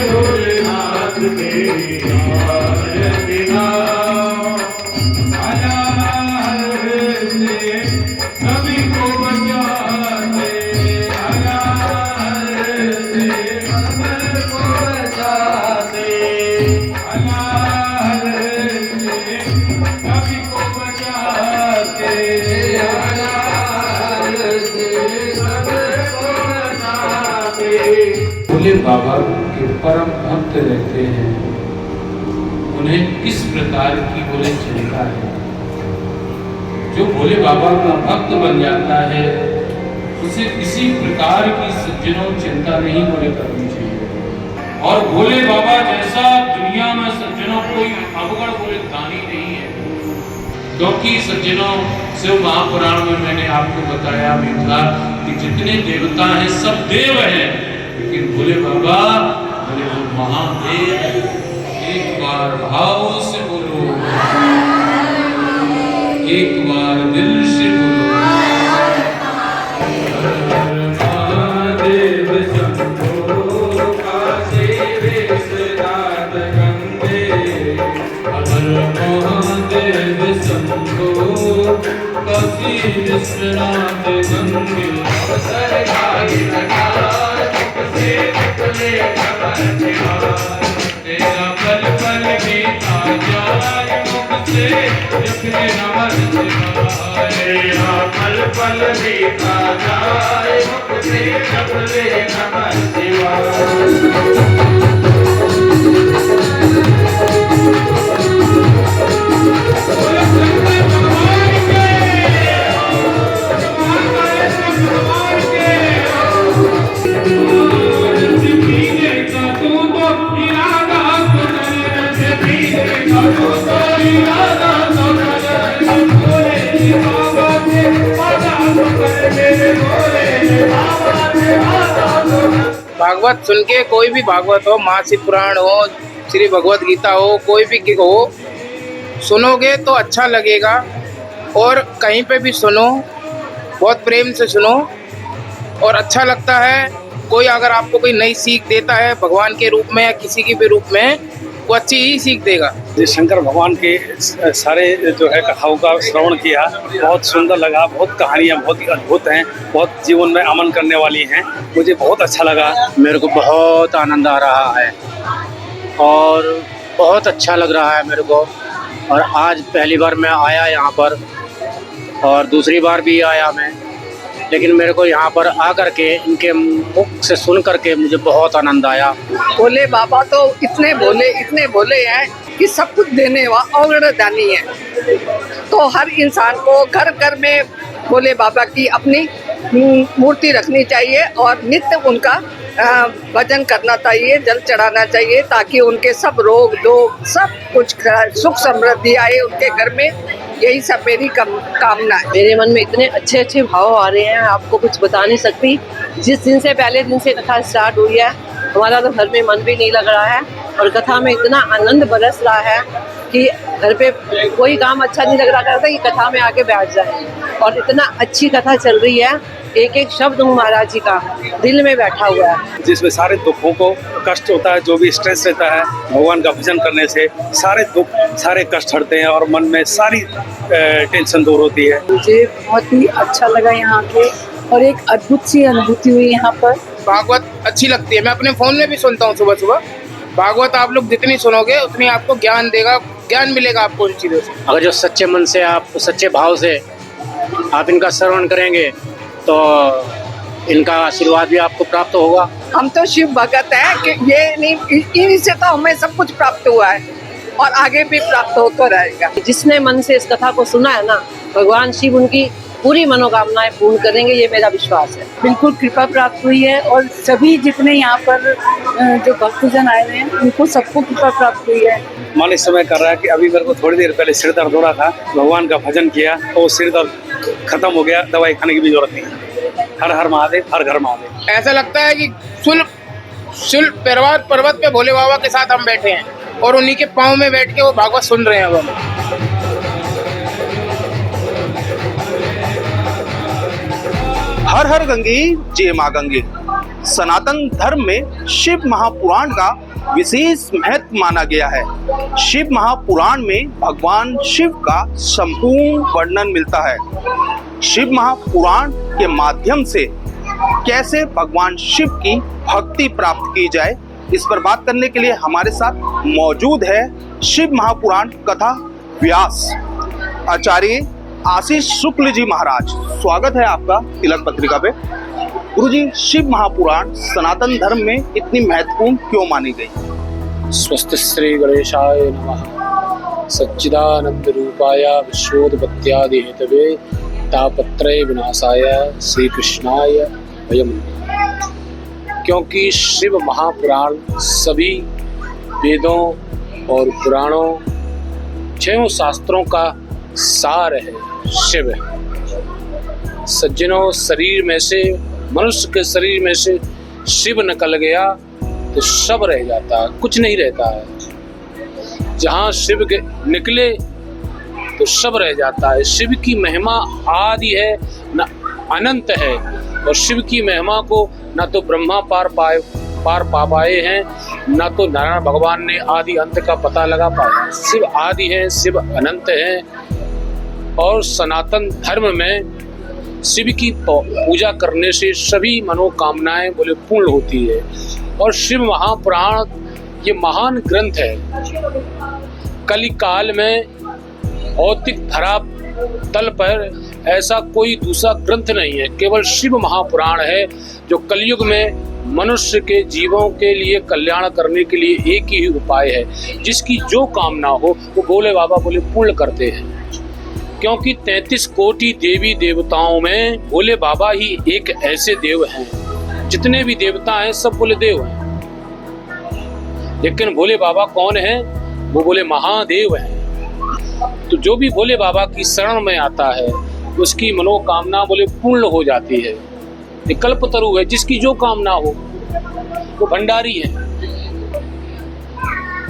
भोलेनाथ तेरी आरती गाओ। अनार से सभी को बचाते, अनार से सबको बचाते, अनार से सभी को बचाते, अनार से सबको बचाते। भोले बाबा के परम भक्त रहते हैं, उन्हें किस प्रकार की बोले चिंता है। जो भोले बाबा का भक्त बन जाता है उसे किसी प्रकार की सज्जनों चिंता नहीं बोले करनी चाहिए। और भोले बाबा जैसा दुनिया में सज्जनों कोई अवगण बोले दानी नहीं है। क्योंकि सज्जनों शिव महापुराण में मैंने आपको बताया भी था कि जितने देवता हैं सब देव हैं, लेकिन भोले बाबा बोले वो महादेव है। एक बार भाव से बोलो, एक बार दिल से बोलो। महादेव शंभो काशी विश्वनाथ गंगे, अमर महादेव शंभो काशी विश्वनाथ गंगे। अवसर गाई नकार से निकले खबर निहार, तेरा पल पल बीता जाए मुख से जपने नमः शिवाय। तेरा पल पल बीता जाए मुख से जपने नमः शिवाय। भागवत सुन के, कोई भी भागवत हो, महाशिव पुराण हो, श्री भगवत गीता हो, कोई भी हो, सुनोगे तो अच्छा लगेगा। और कहीं पे भी सुनो, बहुत प्रेम से सुनो और अच्छा लगता है। कोई अगर आपको कोई नई सीख देता है भगवान के रूप में या किसी के भी रूप में, वो अच्छी ही सीख देगा। शंकर भगवान के सारे जो है कथाओं का श्रवण किया, बहुत सुंदर लगा। बहुत कहानियाँ बहुत ही अद्भुत हैं, बहुत जीवन में अमन करने वाली हैं। मुझे बहुत अच्छा लगा। मेरे को बहुत आनंद आ रहा है और बहुत अच्छा लग रहा है मेरे को। और आज पहली बार मैं आया यहाँ पर और दूसरी बार भी आया मैं, लेकिन मेरे को यहाँ पर आकर के इनके मुख से सुन करके मुझे बहुत आनंद आया। भोले बाबा तो इतने भोले हैं कि सब कुछ देने वाला अवगणदानी है। तो हर इंसान को घर घर में भोले बाबा की अपनी मूर्ति रखनी चाहिए और नित्य उनका भजन करना चाहिए, जल चढ़ाना चाहिए, ताकि उनके सब रोग दोग सब कुछ सुख समृद्धि आए उनके घर में। यही सब मेरी कामना है। मेरे मन में इतने अच्छे अच्छे भाव आ रहे हैं, आपको कुछ बता नहीं सकती। जिस दिन से पहले दिन से कथा स्टार्ट हुई है, हमारा तो घर में मन भी नहीं लग रहा है और कथा में इतना आनंद बरस रहा है कि घर पे कोई काम अच्छा नहीं लग रहा करता कि कथा में आके बैठ जाए। और इतना अच्छी कथा चल रही है, एक एक शब्द महाराज जी का दिल में बैठा हुआ है। जिसमें सारे दुखों को कष्ट होता है, जो भी स्ट्रेस रहता है, भगवान का भजन करने से सारे दुख सारे कष्ट हटते हैं और मन में सारी टेंशन दूर होती है। मुझे बहुत ही अच्छा लगा यहाँ के और एक अद्भुत सी अनुभूति हुई यहाँ पर। भागवत अच्छी लगती है, मैं अपने फ़ोन में भी सुनता हूँ सुबह सुबह। भागवत आप लोग जितनी सुनोगे उतनी आपको ज्ञान देगा, ज्ञान मिलेगा आपको इन चीज़ों से। अगर जो सच्चे मन से आप सच्चे भाव से आप इनका श्रवण करेंगे तो इनका आशीर्वाद भी आपको प्राप्त होगा। हम तो शिव भगत हैं कि ये नहीं, इनसे तो हमें सब कुछ प्राप्त हुआ है और आगे भी प्राप्त होता रहेगा। जिसने मन से इस कथा को सुना है ना, भगवान शिव उनकी पूरी मनोकामनाएं पूर्ण करेंगे, ये मेरा विश्वास है। बिल्कुल कृपा प्राप्त हुई है और सभी जितने यहाँ पर जो भक्तजन आए हुए हैं उनको सबको कृपा प्राप्त हुई है। मन इस समय कर रहा है कि अभी मेरे को थोड़ी देर पहले सिर दर्द हो रहा था, भगवान का भजन किया तो सिर दर्द खत्म हो गया, दवाई खाने की भी जरूरत नहीं है। हर हर महादेव, हर घर महादेव। ऐसा लगता है कि शुल्क पर्वत पे भोले बाबा के साथ हम बैठे हैं और उन्हीं के पाँव में बैठ के वो भागवत सुन रहे हैं। अब हम हर हर गंगी जय माँ गंगे। सनातन धर्म में शिव महापुराण का विशेष महत्व माना गया है। शिव महापुराण में भगवान शिव का संपूर्ण वर्णन मिलता है। शिव महापुराण के माध्यम से कैसे भगवान शिव की भक्ति प्राप्त की जाए, इस पर बात करने के लिए हमारे साथ मौजूद है शिव महापुराण कथा व्यास आचार्य आशीष शुक्ल जी महाराज। स्वागत है आपका तिलक पत्रिका पे। गुरुजी, शिव महापुराण सनातन धर्म में इतनी महत्वपूर्ण क्यों मानी गई? स्वस्ति श्री गणेशाय नमः। सच्चिदानंद रूपाय विश्वोत्पत्त्यादि हेतवे तापत्रय विनाशाय श्री कृष्णाय वयम। क्योंकि शिव महापुराण सभी वेदों और पुराणों 6 शास्त्रों का सार है। शिव है। सज्जनों, शरीर में से, मनुष्य के शरीर में से शिव निकल गया तो सब रह जाता है, कुछ नहीं रहता है। जहाँ शिव के निकले तो सब रह जाता है। शिव की महिमा आदि है न अनंत है, और शिव की महिमा को न तो ब्रह्मा पार पा पाए हैं, न तो नारायण भगवान ने आदि अंत का पता लगा पाया। शिव आदि है, शिव अनंत है, और सनातन धर्म में शिव की पूजा करने से सभी मनोकामनाएं बोले पूर्ण होती है। और शिव महापुराण ये महान ग्रंथ है। कलिकाल में भौतिक धरा तल पर ऐसा कोई दूसरा ग्रंथ नहीं है, केवल शिव महापुराण है जो कलयुग में मनुष्य के जीवों के लिए कल्याण करने के लिए एक ही उपाय है। जिसकी जो कामना हो वो भोले बाबा बोले पूर्ण करते हैं। क्योंकि 33 कोटि देवी देवताओं में भोले बाबा ही एक ऐसे देव हैं। जितने भी देवता हैं सब बोले देव हैं, लेकिन भोले बाबा कौन है? वो बोले महादेव हैं। तो जो भी भोले बाबा की शरण में आता है उसकी मनोकामना बोले पूर्ण हो जाती है। ये कल्पतरु है, जिसकी जो कामना हो वो भंडारी है।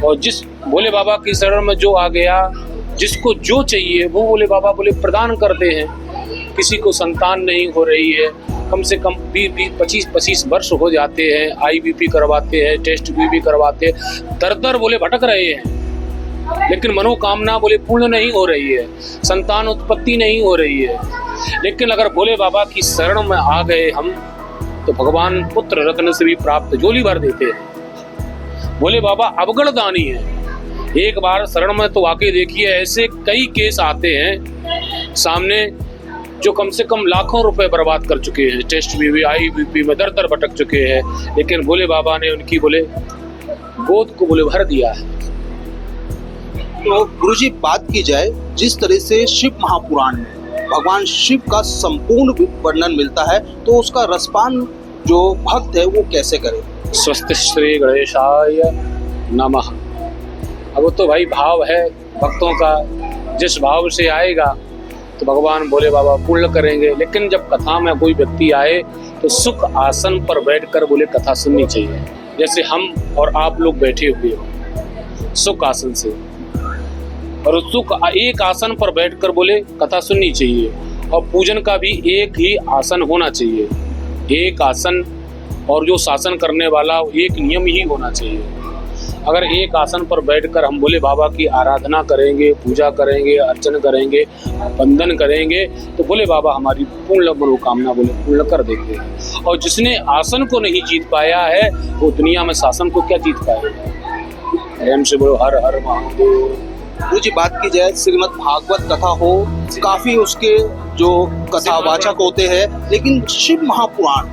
और जिस भोले बाबा की शरण में जो आ गया, जिसको जो चाहिए वो भोले बाबा बोले प्रदान करते हैं। किसी को संतान नहीं हो रही है, कम से कम 20-25 वर्ष हो जाते हैं, IBP करवाते हैं, टेस्ट भी करवाते हैं, दर बोले भटक रहे हैं, लेकिन मनोकामना बोले पूर्ण नहीं हो रही है, संतान उत्पत्ति नहीं हो रही है। लेकिन अगर भोले बाबा की शरण में आ गए हम तो भगवान पुत्र रत्न से भी प्राप्त झोली भर देते हैं। भोले बाबा अवगण दानी है। एक बार शरण में तो आके देखिए, ऐसे कई केस आते हैं सामने जो कम से कम लाखों रुपए बर्बाद कर चुके हैं, टेस्ट भी IBP में दर भटक चुके हैं, लेकिन भोले बाबा ने उनकी बोले गोद को बोले भर दिया है। तो गुरुजी, बात की जाए जिस तरह से शिव महापुराण में भगवान शिव का संपूर्ण वर्णन मिलता है, तो उसका रसपान जो भक्त है वो कैसे करे? स्वस्ति श्री गणेशाय नमः। अब तो भाई भाव है भक्तों का, जिस भाव से आएगा तो भगवान भोले बाबा पूर्ण करेंगे। लेकिन जब कथा में कोई व्यक्ति आए तो सुख आसन पर बैठकर बोले कथा सुननी चाहिए। जैसे हम और आप लोग बैठे हुए हो सुख आसन से, और सुख एक आसन पर बैठकर बोले कथा सुननी चाहिए। और पूजन का भी एक ही आसन होना चाहिए, एक आसन, और जो शासन करने वाला एक नियम ही होना चाहिए। अगर एक आसन पर बैठकर हम भोले बाबा की आराधना करेंगे, पूजा करेंगे, अर्चन करेंगे, वंदन करेंगे, तो भोले बाबा हमारी पूर्ण मनोकामना बोले पूर्ण कर देते हैं। और जिसने आसन को नहीं जीत पाया है वो दुनिया में शासन को क्या जीत पाएगा? प्रेम से बोलो हर हर महादेव। गुरुजी, बात की जाए श्रीमद् भागवत कथा हो, काफी उसके जो कथावाचक होते हैं, लेकिन शिव महापुराण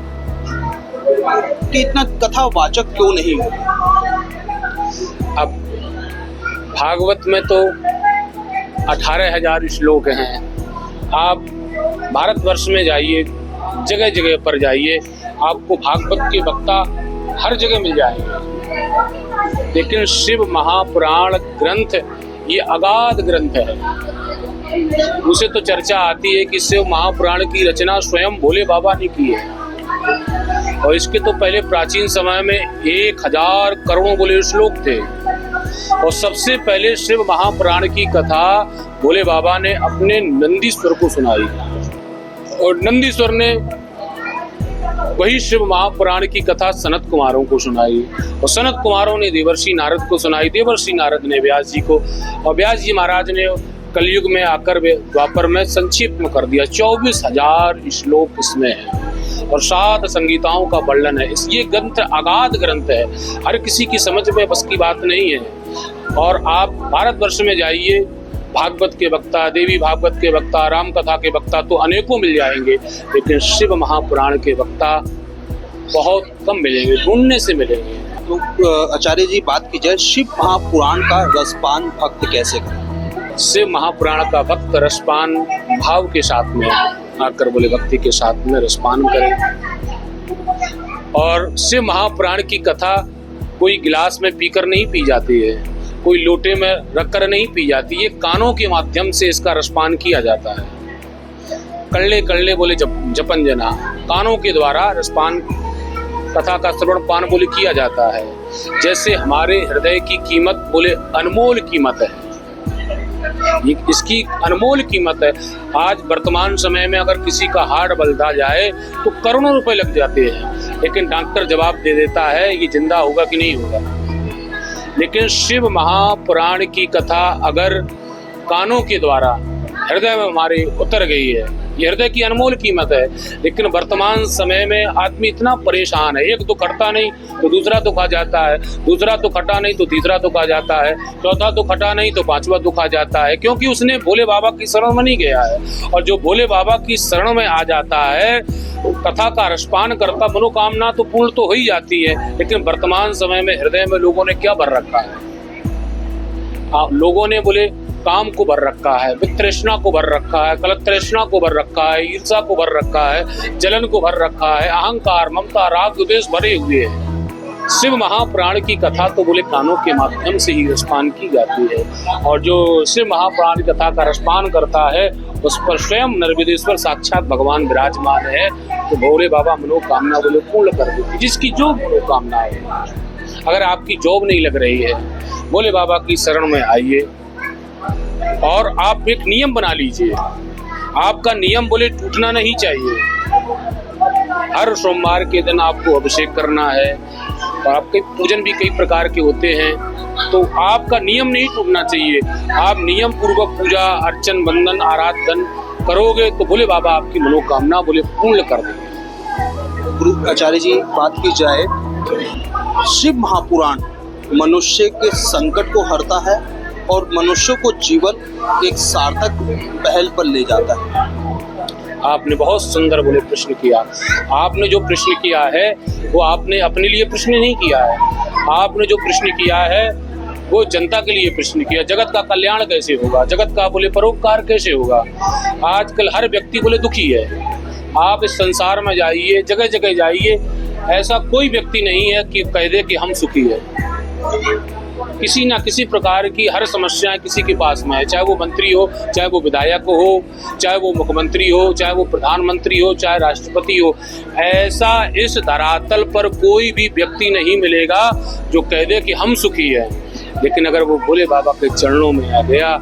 के इतना कथावाचक क्यों नहीं होते? अब भागवत में तो 18,000 श्लोक हैं। आप भारतवर्ष में जाइए, जगह जगह पर जाइए, आपको भागवत के वक्ता हर जगह मिल जाएंगे। लेकिन शिव महापुराण ग्रंथ ये अगाध ग्रंथ है। उसे तो चर्चा आती है कि शिव महापुराण की रचना स्वयं भोले बाबा ने की है। और इसके तो पहले प्राचीन समय में 1000 करोड़ बोले श्लोक थे। और सबसे पहले शिव महापुराण की कथा भोले बाबा ने अपने नंदीश्वर को सुनाई, और नंदीश्वर ने वही शिव महापुराण की कथा सनत कुमारों को सुनाई और सनत कुमारों ने देवर्षि नारद को सुनाई, देवर्षि नारद ने व्यास जी को, और व्यास जी महाराज ने कलयुग में आकर द्वापर में संक्षिप्त में कर दिया। 24,000 श्लोक इसमें है और 7 संगीताओं का वर्णन है। ये ग्रंथ अगाध ग्रंथ है, हर किसी की समझ में बस की बात नहीं है। और आप भारतवर्ष में जाइए, भागवत के वक्ता, देवी भागवत के वक्ता, राम कथा के वक्ता तो अनेकों मिल जाएंगे, लेकिन शिव महापुराण के वक्ता बहुत कम मिलेंगे, ढूंढने से मिलेंगे। तो आचार्य जी बात की जाए, शिव महापुराण का रसपान भक्त कैसे करें? शिव महापुराण का भक्त रसपान भाव के साथ में आकर बोले भक्ति के साथ में रसपान करें। और शिव महापुराण की कथा कोई गिलास में पीकर नहीं पी जाती है, कोई लोटे में रखकर नहीं पी जाती, ये कानों के माध्यम से इसका रसपान किया जाता है। कल्ले कल्ले बोले जपन जना, कानों के द्वारा रसपान कथा का श्रवण पान बोले किया जाता है। जैसे हमारे हृदय की कीमत बोले अनमोल कीमत है, ये इसकी अनमोल कीमत है। आज वर्तमान समय में अगर किसी का हार्ट बदला जाए तो करोड़ों रुपए लग जाते हैं, लेकिन डॉक्टर जवाब दे देता है ये जिंदा होगा कि नहीं होगा। लेकिन शिव महापुराण की कथा अगर कानों के द्वारा हृदय में हमारे उतर गई है, ये हृदय की अनमोल कीमत है। लेकिन वर्तमान समय में आदमी इतना परेशान है, एक दुख हटता नहीं तो दूसरा दुख आ जाता है, दूसरा दुख हटा नहीं तो तीसरा दुख आ जाता है, चौथा दुख हटा नहीं तो पांचवा दुख आ जाता है, क्योंकि उसने भोले बाबा की शरण में नहीं गया है। और जो भोले बाबा की शरण में आ जाता है, कथा का रसपान करता, मनोकामना तो पूर्ण तो हो ही जाती है। लेकिन वर्तमान समय में हृदय में लोगों ने क्या भर रखा है? लोगों ने बोले काम को भर रखा है, वितृष्णा को भर रखा है, कलतृष्णा को भर रखा है, ईर्ष्या को भर रखा है, जलन को भर रखा है, अहंकार, ममता, राग, द्वेष भरे हुए हैं। शिव महापुराण की कथा तो बोले कानों के माध्यम से ही रसपान की जाती है, और जो शिव महापुराण की कथा का रसपान करता है उस पर स्वयं नरविदेश्वर साक्षात भगवान विराजमान है। तो भोले बाबा मनोकामना बोले पूर्ण कर देते, जिसकी जो मनोकामना है। अगर आपकी जॉब नहीं लग रही है, भोले बाबा की शरण में आइए और आप एक नियम बना लीजिए। आपका नियम बोले टूटना नहीं चाहिए। हर सोमवार के दिन आपको अभिषेक करना है, और आपके पूजन भी कई प्रकार के होते हैं, तो आपका नियम नहीं टूटना चाहिए। आप नियम पूर्वक पूजा अर्चन बंदन आराधन करोगे तो भोले बाबा आपकी मनोकामना बोले पूर्ण कर देंगे। गुरु आचार्य जी बात की जाए, शिव महापुराण मनुष्य के संकट को हरता है और मनुष्य को जीवन एक सार्थक पहल पर ले जाता है। आपने बहुत सुंदर बोले प्रश्न किया। आपने जो प्रश्न किया है वो आपने अपने लिए प्रश्न नहीं किया है, आपने जो प्रश्न किया है वो जनता के लिए प्रश्न किया। जगत का कल्याण कैसे होगा, जगत का बोले परोपकार कैसे होगा। आजकल हर व्यक्ति बोले दुखी है। आप इस संसार में जाइए, जगह जगह जाइए, ऐसा कोई व्यक्ति नहीं है कि कह दे कि हम सुखी है। किसी ना किसी प्रकार की हर समस्या किसी के पास में है, चाहे वो मंत्री हो, चाहे वो विधायक हो, चाहे वो मुख्यमंत्री हो, चाहे वो प्रधानमंत्री हो, चाहे राष्ट्रपति हो। ऐसा इस धरातल पर कोई भी व्यक्ति नहीं मिलेगा जो कह दे कि हम सुखी है। लेकिन अगर वो भोले बाबा के चरणों में आ गया,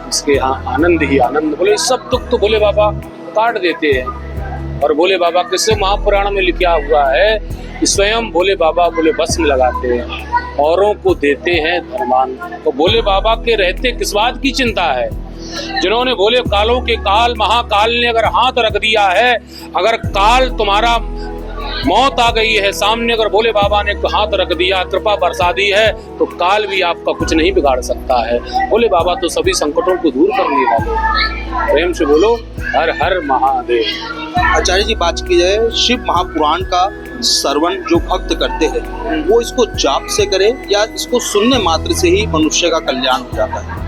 इसके यहाँ आनंद ही आनंद, बोले सब दुख तो भोले बाबा काट देते हैं। और भोले बाबा के शिव महापुराण में लिखा हुआ है कि स्वयं भोले बाबा बोले भस्म लगाते हैं, औरों को देते हैं धर्मान। तो भोले बाबा के रहते किस बात की चिंता है? जिन्होंने भोले कालों के काल महाकाल ने अगर हाथ रख दिया है, अगर काल तुम्हारा मौत आ गई है सामने, अगर भोले बाबा ने हाथ रख दिया, कृपा बरसा दी है, तो काल भी आपका कुछ नहीं बिगाड़ सकता है। भोले बाबा तो सभी संकटों को दूर करने वाले। प्रेम से बोलो हर हर महादेव। आचार्य जी बात की जाए, शिव महापुराण का श्रवण जो भक्त करते हैं वो इसको जाप से करे या इसको सुनने मात्र से ही मनुष्य का कल्याण हो जाता है?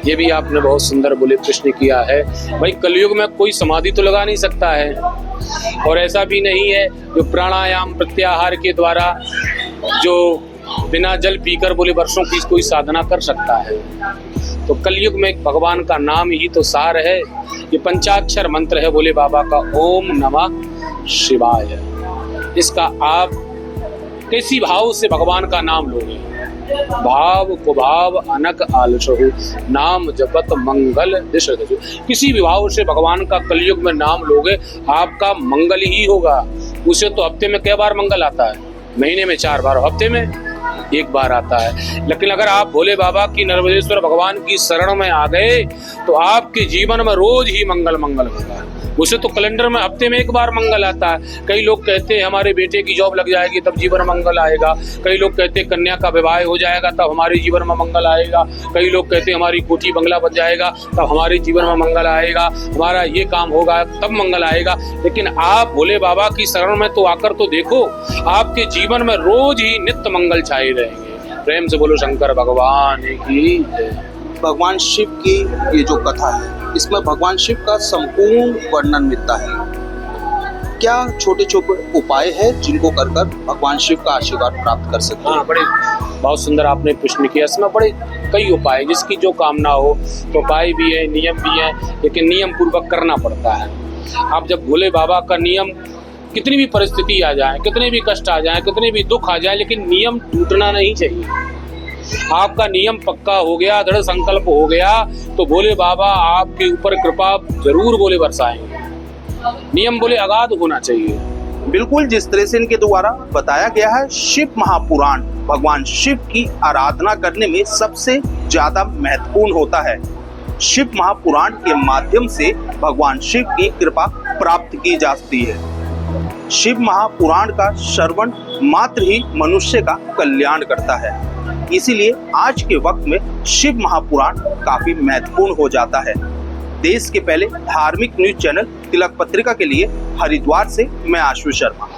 ये भी आपने बहुत सुंदर बोले प्रश्न किया है। भाई कलयुग में कोई समाधि तो लगा नहीं सकता है, और ऐसा भी नहीं है जो प्राणायाम प्रत्याहार के द्वारा जो बिना जल पीकर बोले वर्षों की कोई साधना कर सकता है। तो कलयुग में भगवान का नाम ही तो सार है। ये पंचाक्षर मंत्र है भोले बाबा का, ओम नमः शिवाय। इसका आप कैसी भाव से भगवान का नाम लोगे? भाव कुभाव अनक आलसहु, नाम जपत मंगल दिश दशु। किसी भी भाव से भगवान का कलयुग में नाम लोगे, आपका मंगल ही होगा। उसे तो हफ्ते में कई बार मंगल आता है, महीने में 4 बार, हफ्ते में 1 बार आता है। लेकिन अगर आप भोले बाबा की नर्मदेश्वर भगवान की शरण में आ गए तो आपके जीवन में रोज ही मंगल मंगल होगा। उसे तो कैलेंडर में हफ्ते में 1 बार मंगल आता है। कई लोग कहते हैं हमारे बेटे की जॉब लग जाएगी तब जीवन में मंगल आएगा, कई लोग कहते हैं कन्या का विवाह हो जाएगा तब हमारे जीवन में मंगल आएगा, कई लोग कहते हैं हमारी कोठी बंगला बन जाएगा तब हमारे जीवन में मंगल आएगा, हमारा ये काम होगा तब मंगल आएगा। लेकिन आप भोले बाबा की शरण में तो आकर तो देखो, आपके जीवन में रोज ही नित्य मंगल छाए रहेंगे। प्रेम से बोलो शंकर भगवान की जय। भगवान शिव की ये जो कथा है इसमें भगवान शिव का संपूर्ण वर्णन मिलता है। क्या छोटे छोटे उपाय है जिनको कर कर भगवान शिव का आशीर्वाद प्राप्त कर सकते हैं? हाँ, बड़े बहुत सुंदर आपने प्रश्न किया। इसमें बड़े कई उपाय, जिसकी जो कामना हो तो उपाय भी है, नियम भी है, लेकिन नियम पूर्वक करना पड़ता है। आप जब भोले बाबा का नियम, कितनी भी परिस्थिति आ जाए, कितने भी कष्ट आ जाए, कितने भी दुख आ जाए, लेकिन नियम टूटना नहीं चाहिए। आपका नियम पक्का हो गया, दृढ़ संकल्प हो गया तो भोले बाबा आपके ऊपर कृपा जरूर बोले बरसाएंगे। नियम बोले अगाध होना चाहिए। बिल्कुल जिस तरह से इनके द्वारा बताया गया है, शिव महापुराण भगवान शिव की आराधना करने में सबसे ज्यादा महत्वपूर्ण होता है। शिव महापुराण के माध्यम से भगवान शिव की कृपा प्राप्त की जाती है। शिव महापुराण का श्रवण मात्र ही मनुष्य का कल्याण करता है। इसीलिए आज के वक्त में शिव महापुराण काफी महत्वपूर्ण हो जाता है। देश के पहले धार्मिक न्यूज चैनल तिलक पत्रिका के लिए हरिद्वार से मैं आशु शर्मा।